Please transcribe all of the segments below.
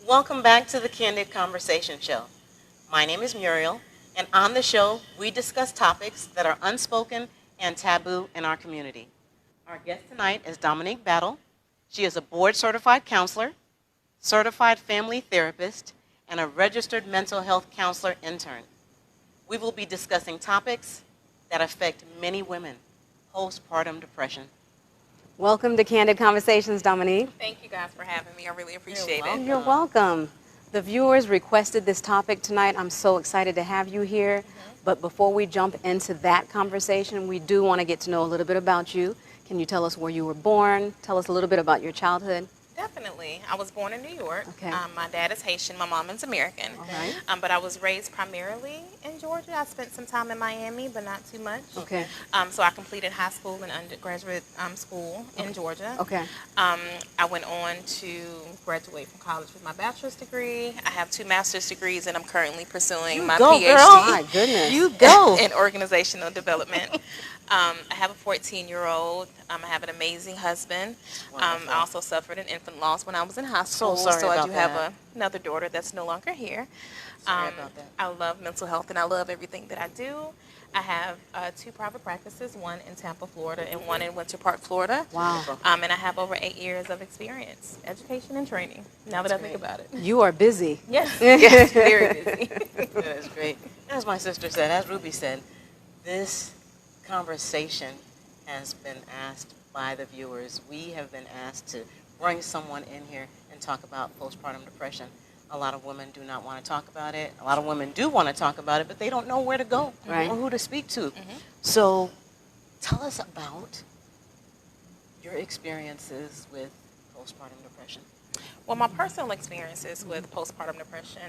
Welcome back to the Candid Conversation Show. My name is Muriel, and on the show, we discuss topics that are unspoken and taboo in our community. Our guest tonight is Dominique Battle. She is a board-certified counselor, certified family therapist, and a registered mental health counselor intern. We will be discussing topics that affect many women, postpartum depression. Welcome to Candid Conversations, Dominique. Thank you guys for having me. I really appreciate it. You're welcome. The viewers requested this topic tonight. I'm so excited to have you here. But before we jump into that conversation, we do want to get to know a little bit about you. Can you tell us where you were born? Tell us a little bit about your childhood. Definitely. I was born in New York. Okay. My dad is Haitian. My mom is American. All right. But I was raised primarily in Georgia. I spent some time in Miami, but not too much. Okay. So I completed high school and undergraduate school in Georgia. Okay. I went on to graduate from college with my bachelor's degree. I have 2 master's degrees, and I'm currently pursuing my go, PhD girl. My goodness. You go. in organizational development. I have a 14-year-old. I have an amazing husband. I also suffered an infant loss when I was in high school. sorry I about do that. have another daughter that's no longer here. Sorry about that. I love mental health, and I love everything that I do. I have 2 private practices, one in Tampa, Florida, and one in Winter Park, Florida. Wow. And I have over 8 years of experience, education and training, now that I think about it. You are busy. Yes, yes, very busy. That is great. As my sister said, as Ruby said, this conversation has been asked by the viewers. We have been asked to bring someone in here and talk about postpartum depression. A lot of women do not want to talk about it. A lot of women do want to talk about it, but they don't know where to go Right. or who to speak to. So tell us about your experiences with postpartum depression. Well, my personal experiences with postpartum depression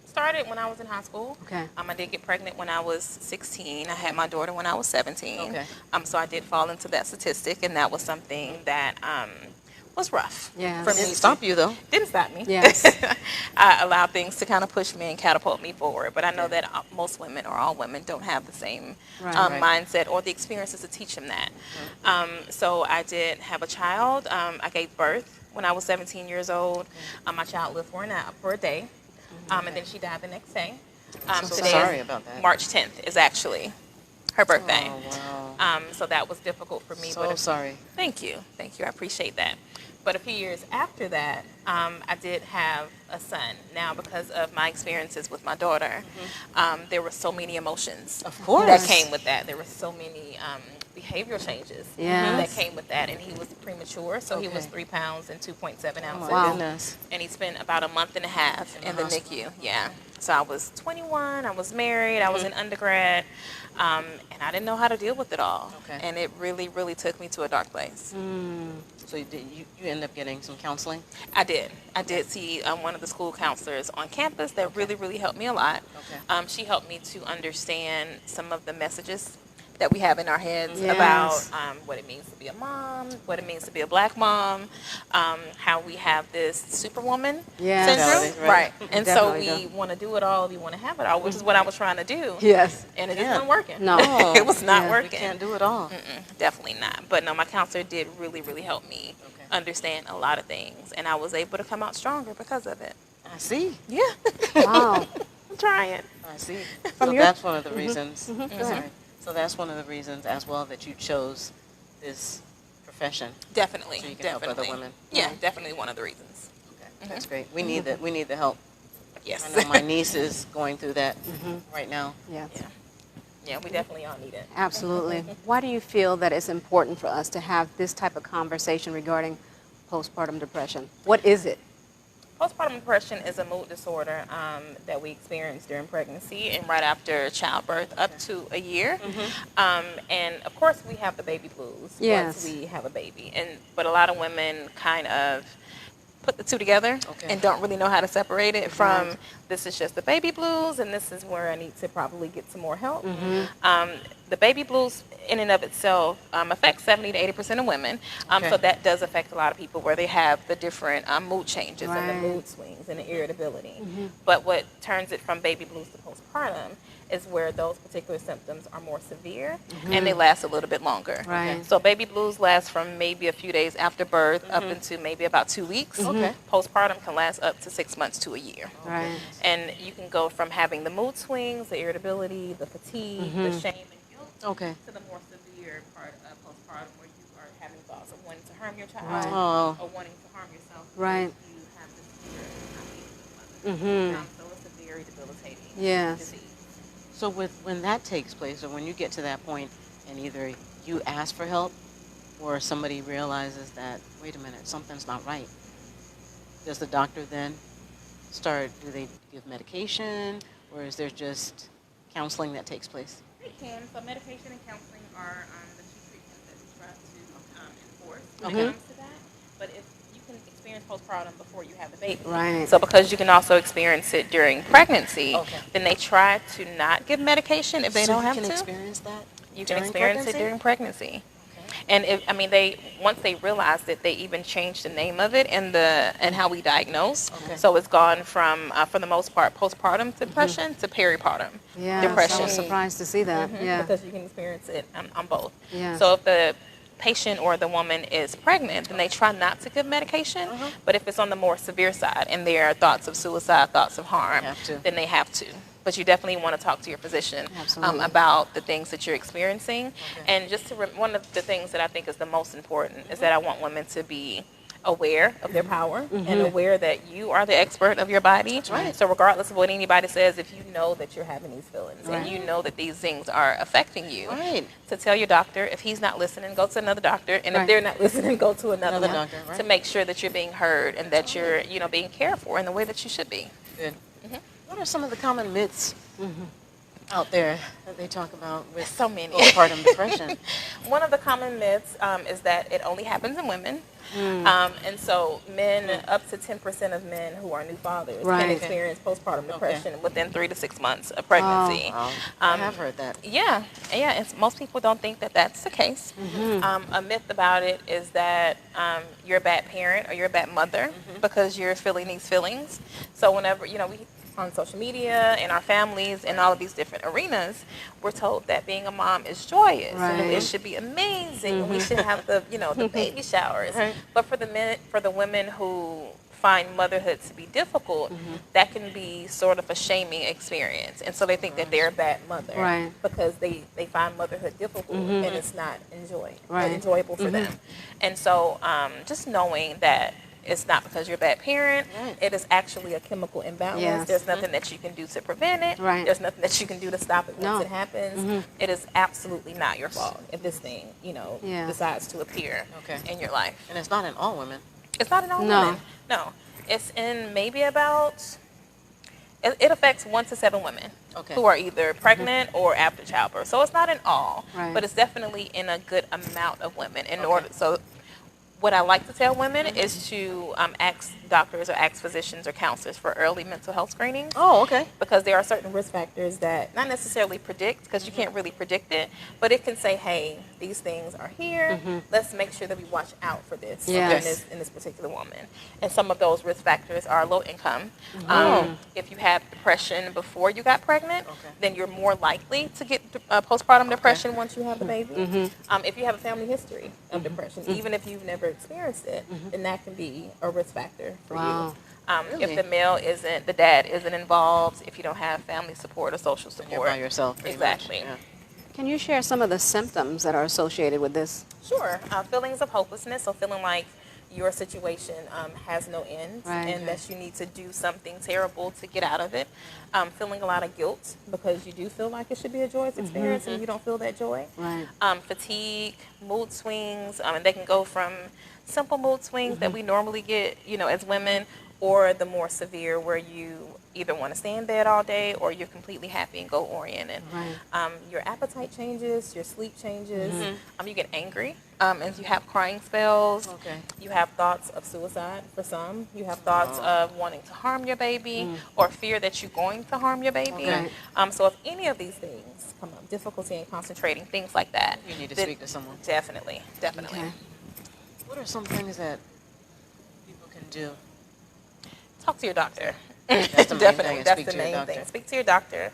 started when I was in high school. Okay. I did get pregnant when I was 16. I had my daughter when I was 17. Okay. So I did fall into that statistic, and that was something that was rough Yes. for me. Didn't stop you, though. Didn't stop me. Yes. I allowed things to kind of push me and catapult me forward. But I know that most women, or all women, don't have the same Right. mindset or the experiences to teach them that. So I did have a child. I gave birth when I was 17 years old. My child lived for a day. And then she died the next day. So Today sorry is about that. March 10th is actually her birthday. Oh, wow. So that was difficult for me. So sorry. Thank you. Thank you. I appreciate that. But a few years after that, I did have a son. Now, because of my experiences with my daughter, there were so many emotions Of course. that came with that. There were so many behavioral changes Yes. that came with that. And he was premature, so he was Okay. 3 pounds and 2.7 Oh, ounces. my Wow. goodness. And he spent about a month and a half in the hospital. NICU. Yeah. So I was 21. I was married. I was in undergrad. And I didn't know how to deal with it all. Okay. And it really, really took me to a dark place. So you end up getting some counseling? I did. I did see one of the school counselors on campus that really, really helped me a lot. Okay. She helped me to understand some of the messages that we have in our heads Yes. about what it means to be a mom, what it means to be a black mom, how we have this superwoman Yes. syndrome. Mentality, Right. right. And Definitely so we want to do it all, we want to have it all, which is what I was trying to do. Yes. And it just Yeah. wasn't working. No. It was not Yeah. You working. can't do it all. Definitely not. But no, my counselor did really, really help me Okay. understand a lot of things. And I was able to come out stronger because of it. I see. Yeah. Wow. I'm trying. I see. From So your- that's one of the reasons. Go ahead. Sorry. So that's one of the reasons as well that you chose this profession. Definitely. So you can help other definitely. women. Yeah, definitely one of the reasons. Okay. That's great. We need that. We need the help. Yes. I know my niece is going through that right now. Yes. Yeah. Yeah, we definitely all need it. Absolutely. Why do you feel that it's important for us to have this type of conversation regarding postpartum depression? What is it? Postpartum depression is a mood disorder that we experience during pregnancy and right after childbirth up to a year. And of course, we have the baby blues Yes. once we have a baby. But a lot of women kind of put the two together Okay. and don't really know how to separate it from this is just the baby blues and this is where I need to probably get some more help. The baby blues in and of itself affects 70 to 80% of women. Okay. So that does affect a lot of people where they have the different mood changes and Right. the mood swings and the irritability. But what turns it from baby blues to postpartum is where those particular symptoms are more severe and they last a little bit longer. Right. So baby blues last from maybe a few days after birth up into maybe about 2 weeks. Okay. Postpartum can last up to 6 months to a year. Right. And you can go from having the mood swings, the irritability, the fatigue, the shame and guilt, Okay. to the more severe part of postpartum where you are having thoughts of wanting to harm your child Right. Oh. or wanting to harm yourself. Right. Because you have this fear of not being a mother. So it's a very debilitating Yes. disease. So when that takes place, or when you get to that point, and either you ask for help, or somebody realizes that, wait a minute, something's not right, does the doctor then start? Do they give medication, or is there just counseling that takes place? They can. So medication and counseling are the two treatments that we try to enforce when Okay. it comes to that. But if you can experience postpartum before you have the baby. Right. So because you can also experience it during pregnancy, Okay. then they try to not give medication if they So don't you have can to. experience that. You can during experience pregnancy? it during pregnancy. Okay. And once they realized it, they even changed the name of it and how we diagnose. Okay. So it's gone from, for the most part, postpartum depression to peripartum Yeah. depression. I was surprised to see that. Yeah. Because you can experience it on both. Yeah. So if the patient or the woman is pregnant, then they try not to give medication. But if it's on the more severe side and there are thoughts of suicide, thoughts of harm, Have to. then they have to. But you definitely want to talk to your physician Absolutely. about the things that you're experiencing. Okay. And just to one of the things that I think is the most important is that I want women to be aware of their power and aware that you are the expert of your body. right. So regardless of what anybody says, if you know that you're having these feelings Right. and you know that these things are affecting you, Right. to tell your doctor. If he's not listening, go to another doctor. And Right. if they're not listening, go to another Another one doctor, right. to make sure that you're being heard and that you're, being cared for in the way that you should be. Good. What are some of the common myths out there that they talk about with So many. postpartum depression? One of the common myths is that it only happens in women. And so men, up to 10% of men who are new fathers Right. can experience postpartum depression within 3 to 6 months of pregnancy. I have heard that. Yeah, most people don't think that that's the case. A myth about it is that you're a bad parent or you're a bad mother because you're feeling these feelings. So whenever, we on social media, in our families, in all of these different arenas, we're told that being a mom is joyous and Right. it should be amazing. And we should have the, the baby showers. Right. But for the women who find motherhood to be difficult, that can be sort of a shaming experience. And so they think that they're a bad mother Right. because they find motherhood difficult and it's not Right. enjoyable for them. And so just knowing that it's not because you're a bad parent. Right. It is actually a chemical imbalance. Yes. There's nothing that you can do to prevent it. Right. There's nothing that you can do to stop it once No. it happens. It is absolutely not your fault if this thing, Yeah. decides to appear Okay. in your life. And it's not in all women. It's not in all No. women. No. It's in maybe about, it affects 1 to 7 women Okay. who are either pregnant or after childbirth. So it's not in all, Right. but it's definitely in a good amount of women. Okay. So what I like to tell women is to ask doctors or ask physicians or counselors for early mental health screenings. Oh, okay. Because there are certain risk factors that not necessarily predict, because you can't really predict it, but it can say, hey, these things are here. Let's make sure that we watch out for this Yes. in this particular woman. And some of those risk factors are low income. If you have depression before you got pregnant, Okay. then you're more likely to get postpartum depression once you have the baby. If you have a family history of depression, even if you've never experienced it, then that can be a risk factor for Wow. you. Really? If the dad isn't involved, if you don't have family support or social And support. you're by yourself. pretty much. Exactly. Yeah. Can you share some of the symptoms that are associated with this? Sure. Feelings of hopelessness, so feeling like your situation has no end Right. and that you need to do something terrible to get out of it. Feeling a lot of guilt because you do feel like it should be a joyous experience and you don't feel that joy. Right. Fatigue, mood swings, and they can go from simple mood swings that we normally get, as women, or the more severe where you either want to stay in bed all day or you're completely happy and goal-oriented. Right. Your appetite changes, your sleep changes, you get angry, and you have crying spells. Okay. You have thoughts of suicide for some. You have thoughts of wanting to harm your baby or fear that you're going to harm your baby. Okay. So if any of these things come up, difficulty in concentrating, things like that. You need to then speak to someone. Definitely. Okay. What are some things that people can do? Talk to your doctor. That's the main Definitely, thing. And that's speak the to your main doctor. thing. Speak to your doctor.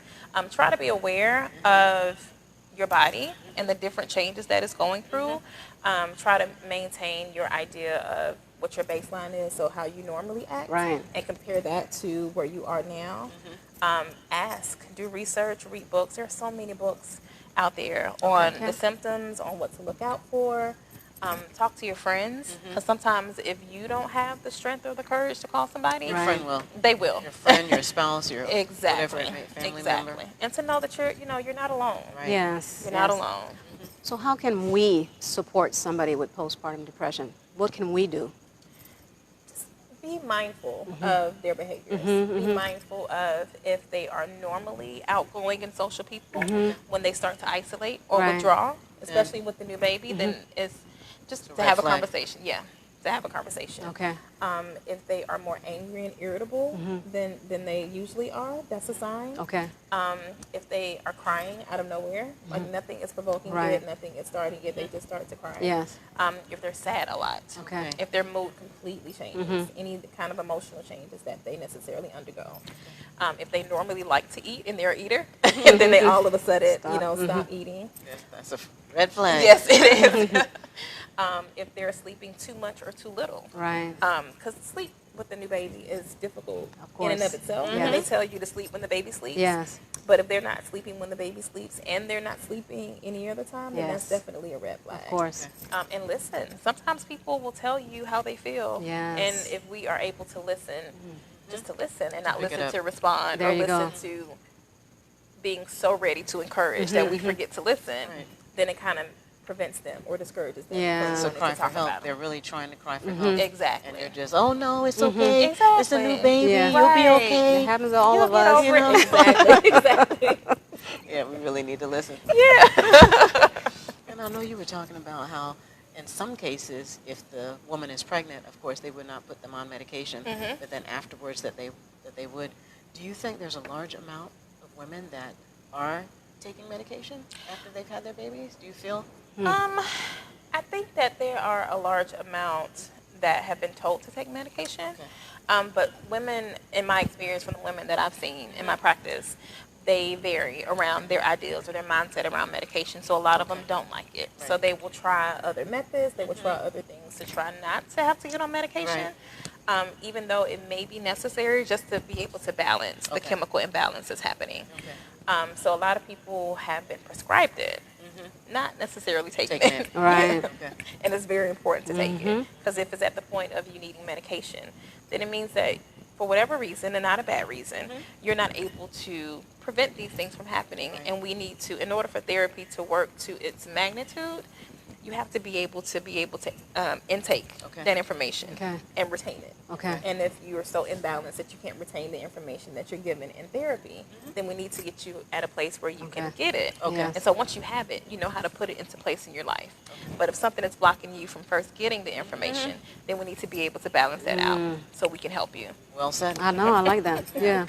Try to be aware of your body and the different changes that it's going through. Try to maintain your idea of what your baseline is, so how you normally act, Right. and compare that to where you are now. Ask, do research, read books. There are so many books out there on Okay. the symptoms, on what to look out for. Talk to your friends, because sometimes if you don't have the strength or the courage to call somebody, Your Right. friend will. they will. Your friend, your spouse, your Exactly. whatever family Exactly. member. And to know that you're not alone. Right. Yes. You're not yes. alone. So how can we support somebody with postpartum depression? What can we do? Be mindful of their behaviors. Be mindful of if they are normally outgoing and social people, when they start to isolate or Right. withdraw, especially with the new baby, then it's just a to red have a flag. conversation. Yeah, to have a conversation. Okay. If they are more angry and irritable than they usually are, that's a sign. Okay. If they are crying out of nowhere, like nothing is provoking Right. it, nothing is starting it, they just start to cry. Yes. If they're sad a lot. Okay. If their mood completely changes, any kind of emotional changes that they necessarily undergo. If they normally like to eat and they're a eater, and then they all of a sudden, stop eating. Yes, that's a red flag. Yes, it is. If they're sleeping too much or too little. Right. Because sleep with the new baby is difficult Of in and of course. itself. Yes. They tell you to sleep when the baby sleeps. Yes. But if they're not sleeping when the baby sleeps and they're not sleeping any other time, then that's Yes. definitely a red flag. Of course. And listen. Sometimes people will tell you how they feel. Yes. And if we are able to listen, just to listen and not Pick it listen up. to respond There or you listen go. to being so ready to encourage that we forget to listen, Right. then it kind of prevents them or discourages them Yeah. from So wanting cry to for talk help. about They're it. really trying to cry for help. Exactly. And they're just, oh no, it's okay. It's a Exactly. new baby. Yeah. You'll be Right. okay. It happens to all You'll of get us. over it. know? Exactly. Exactly. Yeah, we really need to listen. Yeah. And I know you were talking about how in some cases, if the woman is pregnant, of course, they would not put them on medication, but then afterwards that they would. Do you think there's a large amount of women that are taking medication after they've had their babies? Do you feel? I think that there are a large amount that have been told to take medication. Okay. But women, in my experience from the women that I've seen in my practice, they vary around their ideals or their mindset around medication. So a lot of them don't like it. So Right. they will try other methods. They will try other things to try not to have to get on medication. Even though it may be necessary just to be able to balance the Okay. chemical imbalance that's happening. Okay. So a lot of people have been prescribed it, not necessarily taking Taking it. it. Right. Okay. And it's very important to take it, because if it's at the point of you needing medication, then it means that for whatever reason, and not a bad reason, you're not able to prevent these things from happening. Right. And we need to, in order for therapy to work to its magnitude, you have to be able to intake Okay. that information Okay. and retain it. Okay. And if you are so imbalanced that you can't retain the information that you're given in therapy, then we need to get you at a place where you can Okay. get it. Okay. Yes. And so once you have it, you know how to put it into place in your life. But if something is blocking you from first getting the information, then we need to be able to balance that out so we can help you. Well said. I know. I like that. Yeah.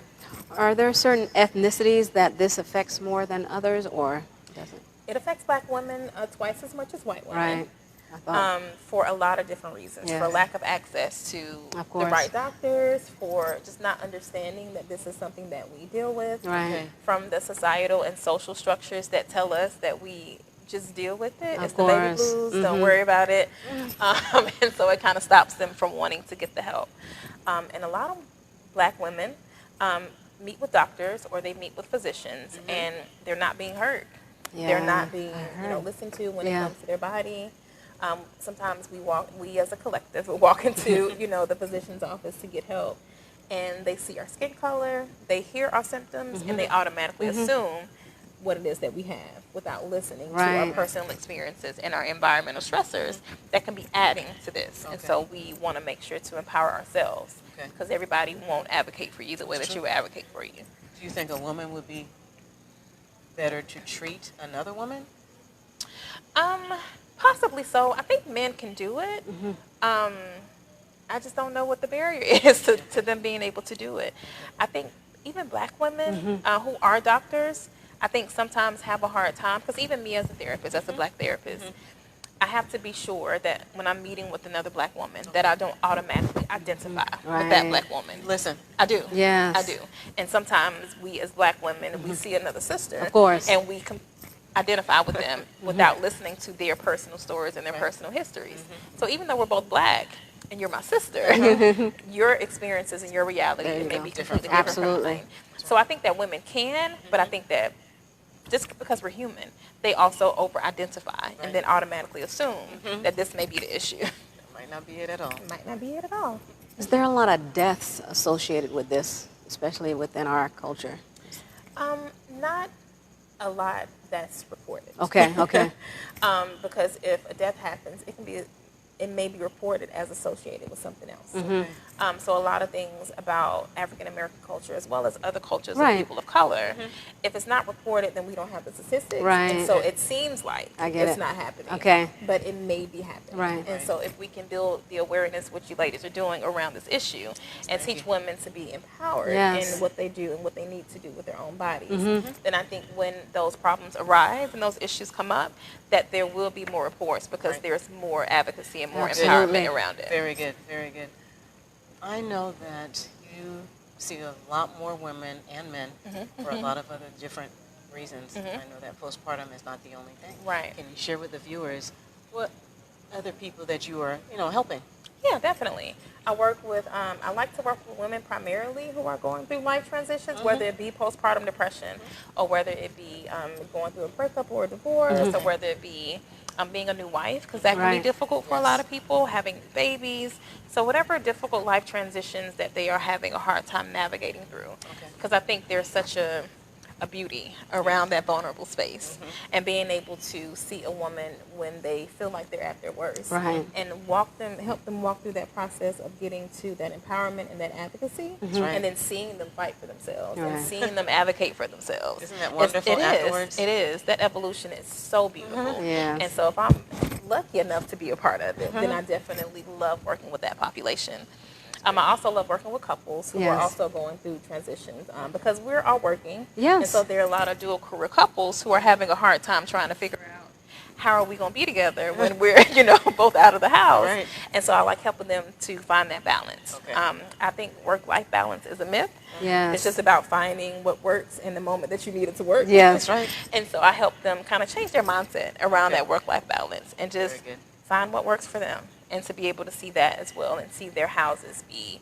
Are there certain ethnicities that this affects more than others, or doesn't? It affects black women twice as much as white women. Right. I thought. For a lot of different reasons. Yes. For lack of access to Of the course. right doctors, for just not understanding that this is something that we deal with. Right. Okay. From the societal and social structures that tell us that we just deal with it. Of It's the baby course. blues. Don't worry about it. And so it kind of stops them from wanting to get the help. And a lot of black women meet with doctors or they meet with physicians, and they're not being heard. Yeah. They're not being I heard. listened to when Yeah. it comes to their body. Sometimes we as a collective will walk into the physician's office to get help, and they see our skin color, they hear our symptoms, and they automatically assume what it is that we have without listening to our Right. personal experiences and our environmental stressors that can be adding to this. And Okay. so we want to make sure to empower ourselves, Okay. because everybody won't advocate for you the way that True. you would advocate for you. Do you think a woman would be better to treat another woman? Possibly so. I think men can do it. I just don't know what the barrier is to them being able to do it. I think even black women who are doctors, I think sometimes have a hard time, because even me as a therapist, as a black therapist, I have to be sure that when I'm meeting with another black woman, that I don't automatically identify with that black woman. Listen. I do. Yes. I do. And sometimes we as black women, we see another sister. Of course. And we identify with them without listening to their personal stories and their personal histories. So even though we're both black and you're my sister, your experiences and your reality may be completely different from mine. So I think that women can, but I think that just because we're human, they also over-identify and then automatically assume that this may be the issue. It might not be it at all. It might not be it at all. Is there a lot of deaths associated with this, especially within our culture? Not a lot that's reported. Okay. Because if a death happens, it may be reported as associated with something else. So a lot of things about African American culture, as well as other cultures of people of color, if it's not reported, then we don't have the statistics. Right. And so it seems like it's not happening. Okay. But it may be happening. Right. And so if we can build the awareness, which you ladies are doing around this issue, and teach women to be empowered in what they do and what they need to do with their own bodies, then I think when those problems arise and those issues come up, that there will be more reports because there's more advocacy and more empowerment around it. Very good, very good. I know that you see a lot more women and men for a lot of other different reasons. I know that postpartum is not the only thing. Right. Can you share with the viewers what other people that you are, helping? Yeah, definitely. I like to work with women primarily who are going through life transitions, whether it be postpartum depression or whether it be going through a breakup or a divorce or whether it be being a new wife, because that can be difficult for a lot of people, having babies. So whatever difficult life transitions that they are having a hard time navigating through. Because I think there's such a beauty around that vulnerable space and being able to see a woman when they feel like they're at their worst and help them walk through that process of getting to that empowerment and that advocacy and then seeing them fight for themselves and seeing them advocate for themselves. Isn't that wonderful afterwards? It is. That evolution is so beautiful. Yes. And so if I'm lucky enough to be a part of it, then I definitely love working with that population. I also love working with couples who are also going through transitions because we're all working. And so there are a lot of dual career couples who are having a hard time trying to figure out how are we going to be together when we're, both out of the house. And so I like helping them to find that balance. I think work-life balance is a myth. It's just about finding what works in the moment that you need it to work. Yes. And so I help them kind of change their mindset around that work-life balance and just find what works for them. And to be able to see that as well and see their houses be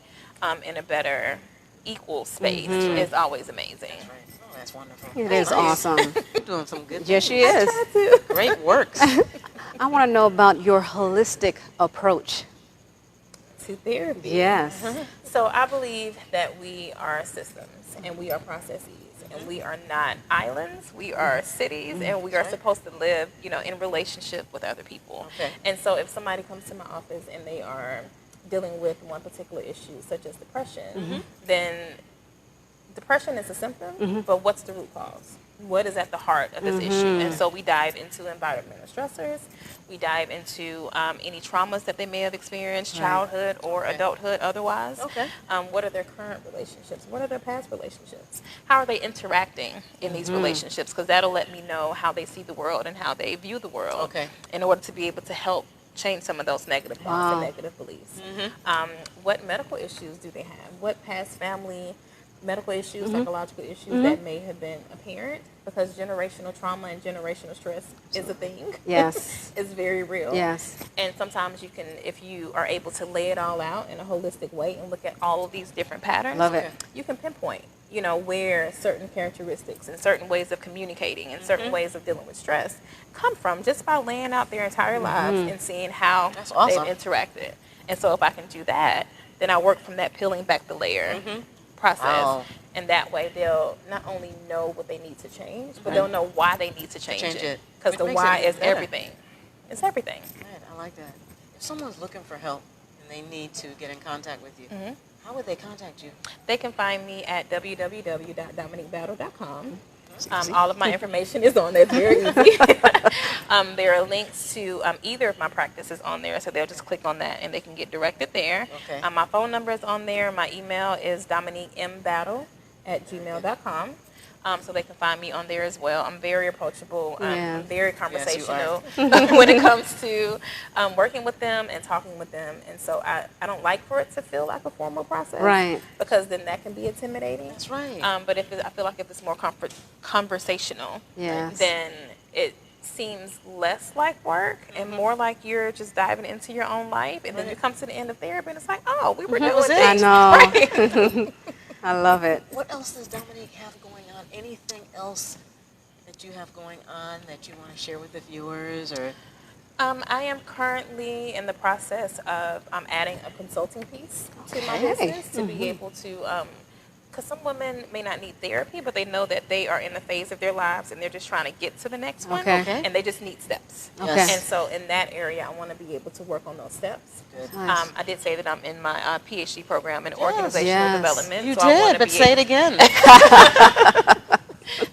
in a better equal space is always amazing. Oh, that's wonderful. It is awesome. You're doing some good Yes, she things. is. Great works. I want to know about your holistic approach to therapy. Yes. So I believe that we are systems and we are processes. And we are not islands, we are cities, and we are supposed to live, in relationship with other people. And so if somebody comes to my office and they are dealing with one particular issue, such as depression, then depression is a symptom, but what's the root cause? What is at the heart of this issue? And so we dive into environmental stressors. We dive into any traumas that they may have experienced, childhood or adulthood otherwise. What are their current relationships? What are their past relationships? How are they interacting in these relationships? Because that'll let me know how they see the world and how they view the world in order to be able to help change some of those negative thoughts and negative beliefs. What medical issues do they have? What past family medical issues, psychological issues that may have been apparent, because generational trauma and generational stress is a thing. Yes. It's very real. Yes. And sometimes you can, if you are able to lay it all out in a holistic way and look at all of these different patterns, Love it. You can pinpoint, where certain characteristics and certain ways of communicating and certain ways of dealing with stress come from just by laying out their entire lives and seeing how they've interacted. And so if I can do that, then I work from that peeling back the layer process, and that way they'll not only know what they need to change, but they'll know why they need to change it. Because the why is everything. It's everything. Right, I like that. If someone's looking for help and they need to get in contact with you, how would they contact you? They can find me at www.dominiquebattle.com. All of my information is on there. It's very easy. There are links to either of my practices on there, so they'll just click on that and they can get directed there. My phone number is on there. My email is dominiquembattle@gmail.com. So they can find me on there as well. I'm very approachable. Yeah. I'm very Yes, conversational when it comes to working with them and talking with them. And so I don't like for it to feel like a formal process. Right. Because then that can be intimidating. That's right. But I feel like if it's more conversational, Yes. then it seems less like work and more like you're just diving into your own life. And then you come to the end of therapy and it's like, oh, we were doing was it. things. I know. Right. I love it. What else does Dominique have going on? Anything else that you have going on that you want to share with the viewers? Or I am currently in the process of adding a consulting piece to my Okay. business to be able to, because some women may not need therapy, but they know that they are in the phase of their lives and they're just trying to get to the next one, Okay. and they just need steps. Okay. Yes. And so in that area, I want to be able to work on those steps. Good. Nice. I did say that I'm in my PhD program in organizational Yes. development. You so I wanna did, but be say it again.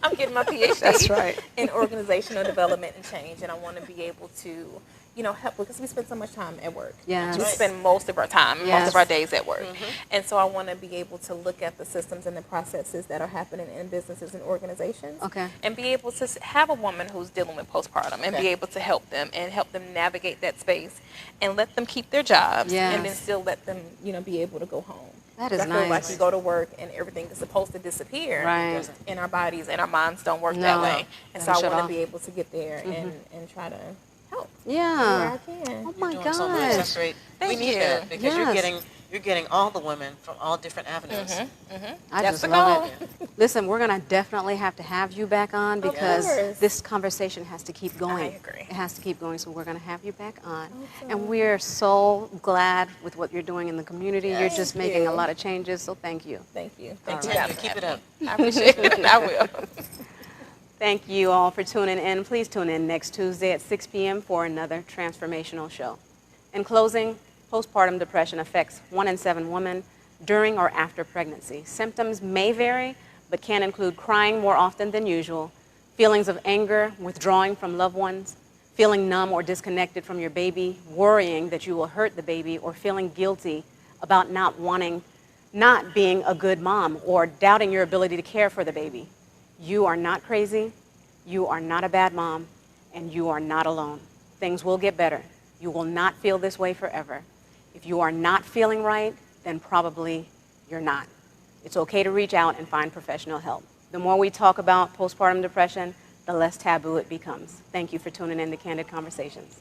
I'm getting my PhD That's right. in organizational development and change, and I want to be able to, help because we spend so much time at work. Yes. We spend most of our time, Yes. most of our days at work, and so I want to be able to look at the systems and the processes that are happening in businesses and organizations, Okay. and be able to have a woman who's dealing with postpartum and be able to help them navigate that space, and let them keep their jobs, and then Yes. still let them, be able to go home. That is I feel like nice. we go to work and everything is supposed to disappear. Right. And our bodies and our minds don't work No. that way. And so Gotta I shut want to off. be able to get there and try to help Yeah. where I can. Oh my Doing so much. That's gosh. great. Thank we need you. that because Yes. you're getting all the women from all different avenues. I That's just the love goal. it. Listen, we're going to definitely have to have you back on because course. this conversation has to keep going. I agree. It has to keep going, so we're going to have you back on. And we're so glad with what you're doing in the community. You're just Thank making a you. lot of changes, so thank you. Thank you. All Thank you right. guys. for Keep it having up. me. I appreciate it. I will. Thank you all for tuning in. Please tune in next Tuesday at 6 p.m. for another transformational show. In closing, postpartum depression affects 1 in 7 women during or after pregnancy. Symptoms may vary, but can include crying more often than usual, feelings of anger, withdrawing from loved ones, feeling numb or disconnected from your baby, worrying that you will hurt the baby, or feeling guilty about not being a good mom, or doubting your ability to care for the baby. You are not crazy, you are not a bad mom, and you are not alone. Things will get better. You will not feel this way forever. If you are not feeling right, then probably you're not. It's okay to reach out and find professional help. The more we talk about postpartum depression, the less taboo it becomes. Thank you for tuning in to Candid Conversations.